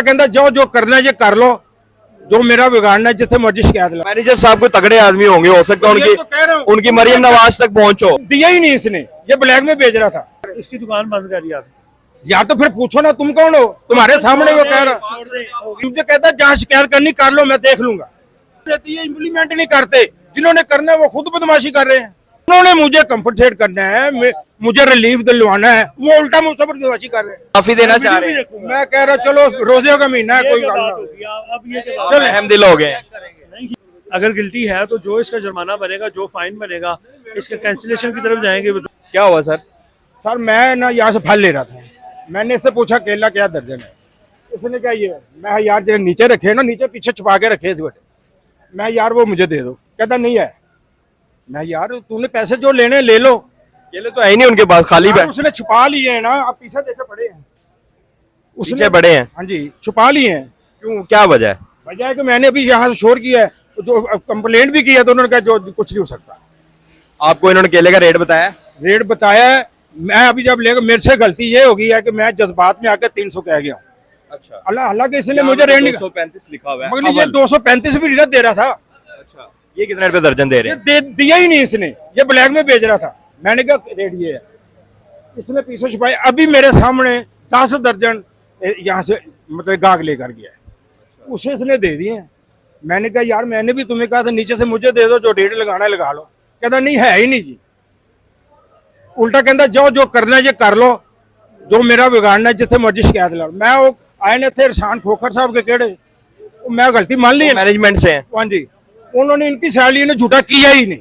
कहता जाओ जो करना है ये कर लो, जो मेरा बिगाड़ना है जिथे मर्जी शिकायत ला। मैनेजर साहब को तगड़े आदमी होंगे, हो सकता है ये तो कह रहा हूं। उनकी मरियम नवाज तक पहुंचो। दिया ही नहीं इसने, ये ब्लैक में बेच रहा था। इसकी दुकान बंद करी आप। या तो फिर पूछो ना तुम कौन हो, तुम्हारे सामने वो कह रहा। मुझे कहता है जहाँ शिकायत करनी कर लो, मैं देख लूंगा। देती है, इम्प्लीमेंट नहीं करते। जिन्होंने करना है वो खुद बदमाशी कर रहे हैं। उन्होंने मुझे कंपनसेट करना है, मुझे रिलीफ दिलवाना है, वो उल्टा मुझसे बदमाशी कर रहे हैं। काफी देना चाह रहे हैं। मैं कह रहा चलो रोजे का महीना है, कोई बात नहीं। चल अहम दिल हो गए। अगर गिल्टी है तो जो इसका जुर्माना बनेगा, जो फाइन बनेगा, इसके कैंसिलेशन की तरफ जाएंगे। क्या हुआ सर? सर मैं ना यहाँ से फल ले रहा था, मैंने इससे पूछा केला क्या दर्जन है। उसने क्या ये, मैं यार जो नीचे रखे ना, नीचे पीछे छुपा के रखे थे बेटे, मैं यार वो मुझे दे दो। कहता नहीं है। मैं यार तूने पैसे जो लेने ले लो, केले तो है ही नहीं उनके पास, खाली बैठ। उसने छुपा लिए हैं ना, आप पीछे देखे पड़े हैं, पीछे बड़े हैं। हाँ जी छुपा लिए हैं। क्यों, क्या वजह है? वजह है कि मैंने अभी यहाँ से शोर किया है, जो कंप्लेंट भी किया तो उन्होंने कहा जो कुछ नहीं हो सकता। आपको इन्होंने केले का रेट बताया? रेट बताया है, मैं अभी जब लेकर, मेरे से गलती ये हो गई है कि मैं जज्बात में आकर 300 कह गया हूँ। अच्छा। हालांकि इसलिए मुझे रेट 235 लिखा हुआ है, मगर ये 235 भी रिटर्न दे रहा था। अच्छा, ये कितने रुपए दर्जन दे रहे हैं? दिया ही नहीं इसने, ये ब्लैक में बेच रहा था। मैंने कहा रेट ये है, इसने पीछे छुपाए। अभी मेरे सामने 10 दर्जन यहाँ से मतलब गाहक लेकर गया है, उसे इसने दे दिए हैं। मैंने कहा यार मैंने भी तुम्हें कहा था नीचे से मुझे दे दो, जो रेट लगाना है लगा लो। कहता नहीं है ही नहीं जी। उल्टा कहता जाओ जो करना है ये कर लो, जो मेरा बिगाड़ना है जिथे मर्जी शिकायत ला। मैं वो आए ने थे इरशान खोखर साहब के केड़े, मैं गलती मान ली है, मैनेजमेंट से हैं। हाँ जी, उन्होंने इनकी सैलरी ने झूठा किया ही नहीं,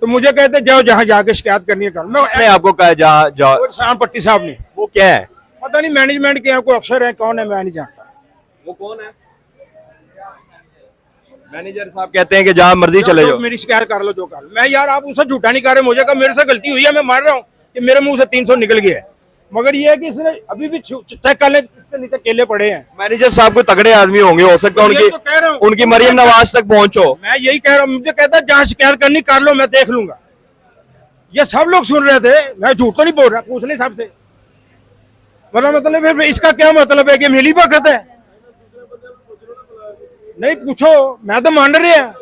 तो मुझे कहते जाओ जहाँ जाके शिकायत करनी है कर। मैं आपको कहा जाओ? इरशान पट्टी साहब ने। वो क्या है? पता नहीं मैनेजमेंट के यहाँ कोई अफसर है, कौन है मैं नहीं जानता। वो कौन है? मैनेजर साहब कहते हैं कि जहाँ मर्जी चले जाओ, मेरी शिकायत कर लो, जो कर लो। मैं यार आप उसे झूठा नहीं कर रहे, मुझे कहा मेरे से गलती हुई है, मैं मान रहा हूँ कि मेरे मुंह से 300 निकल गया है, मगर ये है कि इसने अभी भी चेक कर ले, इसके नीचे केले पड़े हैं। मैनेजर साहब को तगड़े आदमी होंगे, हो सकता है तो कह रहा हूं। उनकी मरियम नवाज तक पहुंचो। मैं यही कह रहा हूँ, मुझे कहता है जहाँ शिकायत करनी कर लो, मैं देख लूंगा। ये सब लोग सुन रहे थे, मैं झूठ तो नहीं बोल रहा, पूछ नहीं सबसे। मतलब फिर इसका क्या मतलब है कि मिली भगत है? नहीं पूछो, मैं तो मान रहे हैं,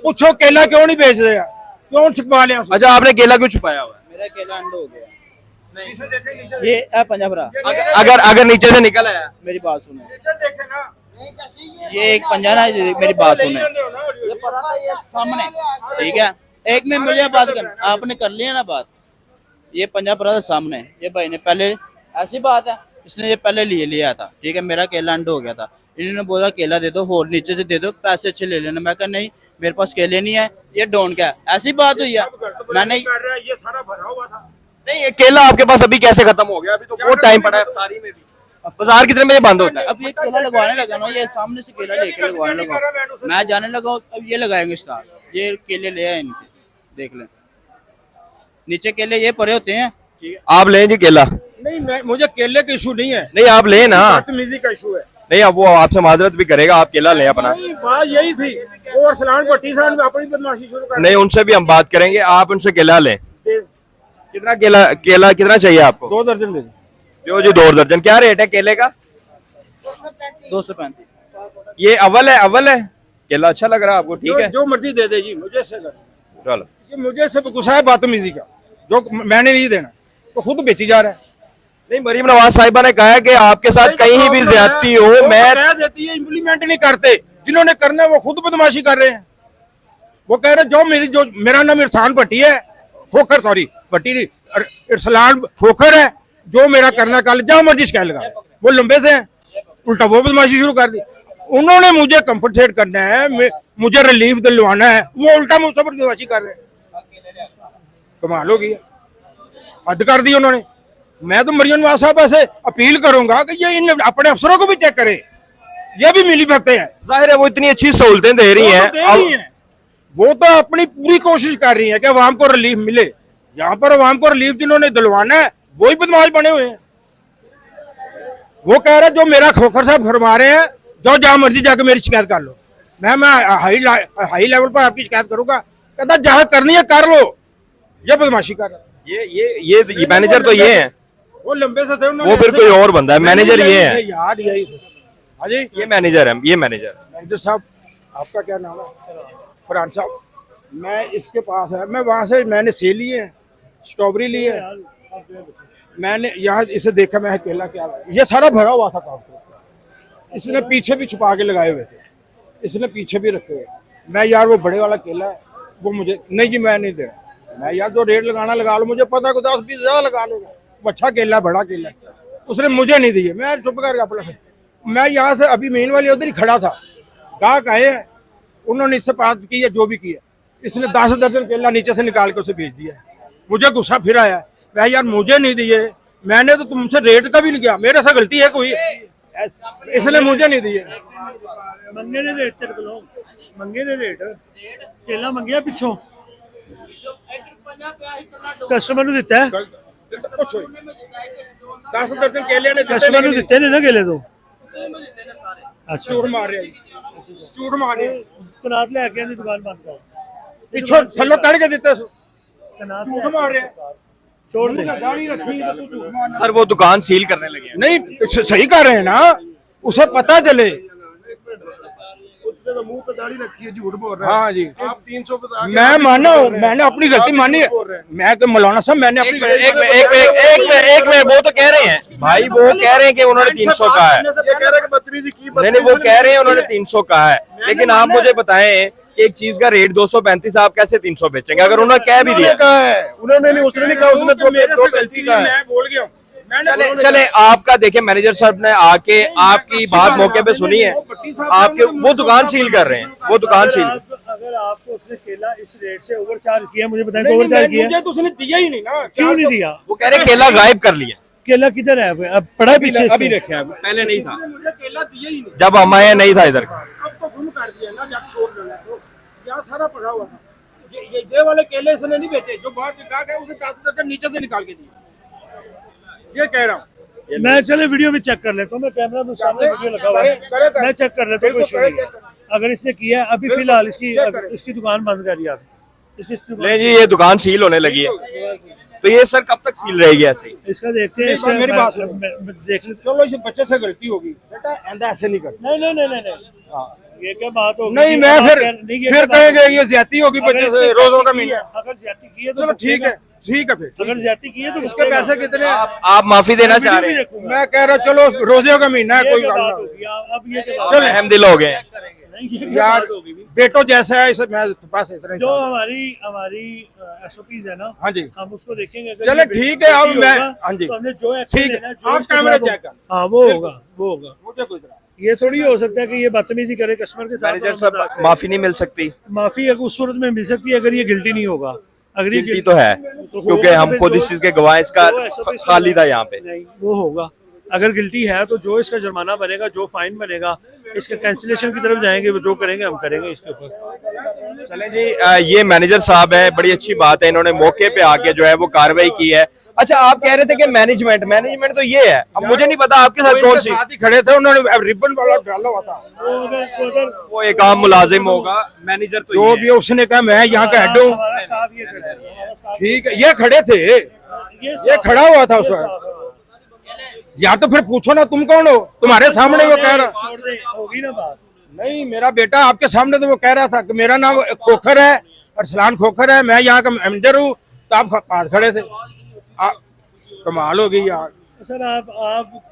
पूछो केला क्यों नहीं बेच रहे, क्यों छुपा लिया? अच्छा, आपने केला क्यों छुपाया हुआ है? मेरा केला अंडो हो गया। ये पंजाब अगर नीचे से निकल आया? मेरी बात सुनो, देखे ना, ये एक पंजा ना, मेरी बात सुने, ये पराठा ये सामने, ठीक है। एक में मुझे बात करना, आपने कर लिया ना बात, ये पंजा पराठा सामने, ये भाई ने पहले, ऐसी बात है, इसने ये पहले लिया था, ठीक है। मेरा केला अंडो हो गया था, इन्होंने बोला केला दे दो, और नीचे से दे दो, पैसे अच्छे ले लेना। मैं कहा नहीं मेरे पास केले नहीं है, ये डोन क्या है, ऐसी बात हुई है। मैंने ये सारा भरा हुआ था। नहीं, ये केला आपके पास अभी कैसे खत्म हो गया? अभी तो बहुत टाइम पड़ा है, इफ्तारी में भी। बाजार कितने बजे बंद होता है? अब ये केला लगवाने लगा ना, ये सामने से केला लेके लगवाने लगा, मैं जाने लगा, अब ये लगाएंगे स्टार। ये केले ले आए इनके, देख लें, नीचे केले ये पड़े होते हैं, ठीक है। आप लें जी केला? नहीं मुझे केले का इशू नहीं है, नहीं आप लें ना, बदतमीजी का इशू है। नहीं अब वो आपसे माजरत भी करेगा, आप केला लें अपना। नहीं बात यही थी, और सलान पट्टी साहब अपनी बदमाशी शुरू कर। नहीं उनसे भी हम बात करेंगे, आप उनसे केला लें। कितना केला कितना चाहिए आपको? 2 दर्जन दे जो जी 2 दर्जन। क्या रेट है केले का? 235। ये अव्वल है केला अच्छा लग रहा है आपको? ठीक है, जो मर्जी दे दे जी, मुझे से कर। चलो। ये मुझे से गुस्सा है बदतमीजी का, जो मैंने नहीं देना तो खुद बेची जा रहा है। नहीं, मरीम नवाज साहिबा ने कहा है कि आपके साथ कहीं भी ज्यादती हो, मैं कह देती है, इम्प्लीमेंट नहीं करते। जिन्होंने करना है वो खुद बदमाशी कर रहे हैं। वो कह रहे जो मेरा नाम इरशान भट्टी है, खोखर, सॉरी भट्टी नहीं, इरशान खोखर है, जो मेरा करना कल जहाँ मर्जी शिकायत लगा। वो लंबे से है, उल्टा वो बदमाशी शुरू कर दी। उन्होंने मुझे कंपनसेट करना है, मुझे रिलीफ दिलवाना है, वो उल्टा मुझसे बदमाशी कर रहे हैं। कमाल हो गई, हद कर दी उन्होंने। मैं तो मरियम नवाज साहब से अपील करूंगा कि ये इन अपने अफसरों को भी चेक करे, ये भी मिली भगते हैं। जाहिर है वो इतनी अच्छी सहूलतें दे रही हैं, वो तो अपनी पूरी कोशिश कर रही है कि अवाम को रिलीफ मिले। यहाँ पर अवाम को रिलीफ जिन्होंने दिलवाना है वही बदमाश बने हुए हैं। वो कह रहे जो मेरा खोखर साहब फरमा रहे हैं, जो जहाँ मर्जी जाके मेरी शिकायत कर लो, मैं हाई लेवल पर आपकी शिकायत करूंगा। कहता जहाँ करनी है कर लो, ये बदमाशी कर रहा। ये मैनेजर तो ये है, वो लंबे से थे, वो फिर कोई और बंदा है, मैनेजर ये है यार। यही हाँ जी, ये मैनेजर है, ये मैनेजर। मैनेजर साहब आपका क्या नाम है? फरहान साहब। मैं इसके पास है, मैं वहाँ से मैंने सेब ली है, स्ट्रॉबेरी ली है, मैंने यहाँ इसे देखा, मैं केला क्या है? ये सारा भरा हुआ था काम। इसने पीछे भी छुपा के लगाए हुए थे, इसने पीछे भी रखे हुए। मैं यार वो बड़े वाला केला है वो मुझे नहीं जी, मैं नहीं दे रहा। मैं यार जो रेट लगाना लगा लो, मुझे पता है 10-20 ज़्यादा लगा लो, अच्छा केला बड़ा केला। उसने मुझे नहीं दिए, मैं चुप करके अपना, मैं यहाँ से अभी मेन वाले उधर ही खड़ा था, ग्राहक आए हैं, उन्होंने इससे बात की है जो भी किया, इसने 10 दर्जन केला नीचे से निकाल के उसे भेज दिया। मुझे गुस्सा फिर आया, वह यार मुझे नहीं दिए, मैंने तो तुमसे रेट का भी नहीं किया, मेरे से गलती है कोई, इसलिए मुझे नहीं दिए। मंगे ने रेट तेरे को, मंगे ने रेट केला मंगिया पिछों कस्टमर ਨੂੰ ਦਿੱਤਾ ਹੈ, 10 दर्जन केले ने कस्टमर ਨੂੰ ਦਿੱਤੇ ਨੇ ਨਾ केले तो। अच्छा झूठ मार रहे, झूठ मार रहे, कनात ले आके दुकान बंद कर, पिछो थल्लो कड़ के देते, कनात झूठ मार रहे। छोड़ दे। गाड़ी रखी तो तू झूठ मारना। सर वो दुकान सील करने लगे हैं। नहीं सही कर रहे हैं ना, उसे पता चले। उसने तो मुंह पे दाढ़ी रखी है, झूठ बोल रहा है। हाँ जी, आप 300 बता के मैं माना, बोल रहे हैं। मैंने अपनी गलती मानी है, मैं कि मौलाना साहब मैंने अपनी एक मिनट वो तो कह रहे हैं भाई, वो कह रहे हैं कि उन्होंने 300 कहा है। ये कह रहा है कि बदतमीजी की, नहीं नहीं, वो कह रहे हैं उन्होंने 300 कहा है, लेकिन आप मुझे बताएं कि एक चीज का रेट 235 आप कैसे 300 बेचेंगे, अगर उन्होंने कह भी दिया। कहा है उन्होंने, नहीं उसने नहीं कहा, उसने दो गलती कहा है। मैं बोल गया हूँ। चले आपका देखे, मैनेजर साहब ने आके आपकी बात मौके पे सुनी है, आपके वो दुकान सील कर रहे हैं, वो दुकान सील। अगर आपको उसने केला इस रेट से ओवर चार्ज किया, मुझे बताएं ओवर चार्ज किया, मुझे तो उसने दिया ही नहीं ना, क्यों नहीं दिया? वो कह रहे हैं केला गायब कर लिया, केला किधर है अब पड़ा है पीछे, अभी रखे हैं, पहले नहीं था, मुझे केला दिया ही नहीं, जब हम आए नहीं था इधर। अब तो गुम कर दिया ना, जब छोड़ देना है तो यहाँ सारा पड़ा हुआ था। ये वाले केले इसने नहीं बेचे, जो बाहर निकाल गए उसे 10 दर्जन नीचे से निकाल के दिए, ये कह रहा हूँ। मैं चले वीडियो भी चेक कर लेता हूँ, मैं कैमरा में सामने वीडियो लगा हुआ है, मैं चेक कर लेता हूँ, कोई इशू नहीं है। अगर इसने किया है, अभी फिलहाल इसकी दुकान बंद करिए आप, इसकी नहीं जी, ये दुकान सील होने लगी है, तो ये सर कब तक सील रहेगी ऐसे ही? इसका देखते हैं, इसका मेरी बात सुनो। देख लेते। चलो इस बच्चे से गलती होगी बेटा, ऐसा नहीं कर। नहीं ये क्या बात होगी? नहीं मैं फिर कहेंगे ये ज्यादती होगी बच्चे से, रोजों का महीना। अगर ज्यादती की है तो चलो ठीक है, ठीक है फिर। अगर ज्यादती की है तो इसके पैसे कितने हैं? आप माफी देना चाह रहे हैं? मैं कह रहा हूँ चलो रोजे का महीना है, कोई बात नहीं। अब ये क्या चल अहमदिल हो गए यार बेटो जैसा है, इसे मैं बस इतना ही। जो हमारी एसओपीज है ना, हाँ जी, हम उसको देखेंगे। चलो ठीक है, अब मैं, हाँ जी हमने जो एक्शन ठीक लेना है, जो आप इसके कैमरा खिलाफ- चेक कर, हाँ वो होगा। मुझे कोई तरह ये थोड़ी हो सकता है कि ये बदतमीजी करे कस्टमर के साथ। मैनेजर साहब माफी नहीं मिल सकती? माफी अगर उस सूरत में मिल सकती है अगर ये गिल्टी नहीं होगा। अगर ये गिल्टी तो है, क्योंकि हम खुद इस चीज के गवाह, इसका खाली था यहाँ पे। नहीं वो होगा, अगर गिल्टी है तो जो इसका जुर्माना बनेगा, जो फाइन बनेगा, इसके कैंसिलेशन की तरफ जाएंगे, वो जो करेंगे हम करेंगे इसके ऊपर। चले जी, ये मैनेजर साहब है, बड़ी अच्छी बात है, इन्होंने मौके पे आके जो है वो कार्रवाई की है। अच्छा आप कह रहे थे कि मैनेजमेंट तो ये है, अब मुझे नहीं पता आपके साथ कौन सी। साथ ही खड़े थे, उन्होंने रिबन वाला डाला हुआ था, वो एक आम मुलाजिम होगा, मैनेजर तो जो भी है, उसने कहा मैं यहाँ का हेड हूँ। हमारा साहब ये खड़े हैं। ठीक है, ये खड़े थे, ये खड़ा हुआ था उस वक्त। या तो फिर पूछो ना तुम कौन हो, तुम्हारे सामने वो कह रहा। छोड़ दे, होगी ना बात। नहीं मेरा बेटा आपके सामने तो वो कह रहा था कि मेरा नाम खोखर है, अरसलान खोखर है, मैं यहाँ का मैनेजर हूँ, तो आप पास खड़े थे। कमाल हो गई यार। सर आप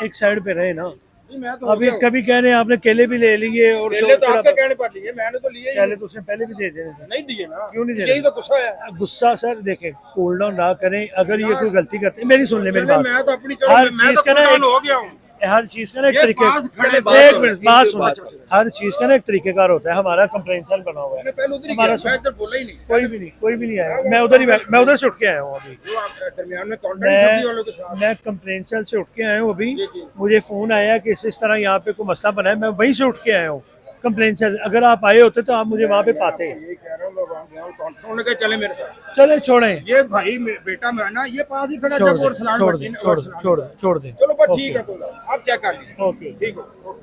एक साइड पे रहे ना, मैं तो अभी कभी कह रहे हैं आपने केले भी ले लिए और केले तो आपके कहने पर लिए, मैंने तो लिए ही केले तो उसने पहले भी दे दिए थे। नहीं दिए ना, क्यों नहीं दे यही तो गुस्सा है। गुस्सा सर देखें, कूल डाउन ना करें, अगर ये कोई गलती करते मेरी सुन ले मेरी चलो, बात। मैं तो अपनी हर मैं चीज तो का ना cool down हो गया हूँ। हर चीज का ना एक ये तरीके, पास खड़े एक मिनट बात सुनो, हर चीज का ना एक तरीकेकार होता है। हमारा कंप्लेंशन बना हुआ है, मैंने पहले उधर ही हमारा किया, मैं इधर बोला ही नहीं। कोई भी नहीं आया। मैं उधर से उठ के आया हूँ अभी, जो आप दरमियान में कॉन्ट्रैक्ट सब्जी वालों के साथ। मैं कंप्लेन सेल से उठ के आया हूँ अभी। मुझे फोन आया कि इस तरह यहाँ पे कोई मसला बना है, मैं वहीं से उठ के आया हूँ कंप्लेन सेल। अगर आप आए होते तो आप मुझे वहाँ पे पाते। ये कह रहा हूँ मैं वहाँ गया हूँ, कॉन्ट्रैक्ट के चले मेरे साथ। चले छोड़ें, ये भाई बेटा मैं ना, ये पास ही खड़ा जब और सलाम छोड़ भट्टी दें, ने- छोड़ और दें, सलाम- छोड़ दें, छोड़ दें। चलो बस ठीक है, कोई बात नहीं। आप चेक कर लीजिए, ओके ठीक हो।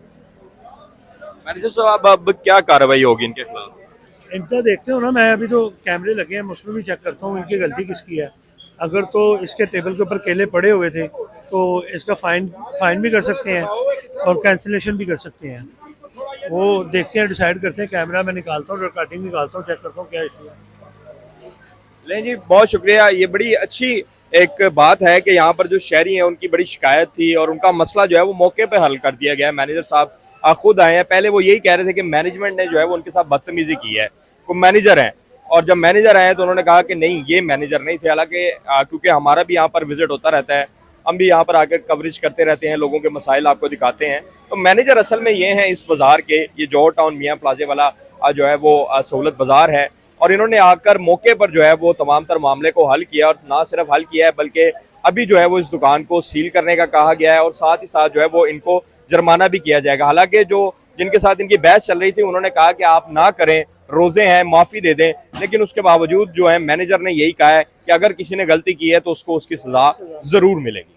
मैनेजर साहब अब क्या कार्रवाई होगी इनके खिलाफ? इनका देखते हो ना, मैं अभी तो कैमरे लगे हैं, उसमें भी चेक करता हूँ इनकी गलती किसकी है। अगर तो इसके टेबल के ऊपर केले पड़े हुए थे तो इसका फाइन भी कर सकते हैं और कैंसिलेशन भी कर सकते हैं। वो देखते हैं, डिसाइड करते हैं। कैमरा मैं निकालता हूँ, रिकॉर्डिंग निकालता हूँ, चेक करता हूँ क्या इशू है। ले जी, बहुत शुक्रिया। ये बड़ी अच्छी एक बात है कि यहाँ पर जो शहरी हैं उनकी बड़ी शिकायत थी और उनका मसला जो है वो मौके पे हल कर दिया गया है। मैनेजर साहब खुद आए हैं। पहले वो यही कह रहे थे कि मैनेजमेंट ने जो है वो उनके साथ बदतमीजी की है। वो मैनेजर हैं और जब मैनेजर आए तो उन्होंने कहा कि नहीं, ये मैनेजर नहीं थे। हालांकि क्योंकि हमारा भी यहाँ पर विजिट होता रहता है, हम भी यहाँ पर आकर कवरेज करते रहते हैं, लोगों के मसाइल आपको दिखाते हैं। तो मैनेजर असल में ये हैं इस बाजार के, ये जौहर टाउन मियाँ प्लाजे वाला जो है वो सहूलत बाजार है। और इन्होंने आकर मौके पर जो है वो तमाम तर मामले को हल किया और ना सिर्फ हल किया है बल्कि अभी जो है वो इस दुकान को सील करने का कहा गया है और साथ ही साथ जो है वो इनको जुर्माना भी किया जाएगा। हालांकि जो जिनके साथ इनकी बहस चल रही थी उन्होंने कहा कि आप ना करें, रोजे हैं, माफी दे दें, लेकिन उसके बावजूद जो है मैनेजर ने यही कहा है कि अगर किसी ने गलती की है तो उसको उसकी सजा जरूर मिलेगी।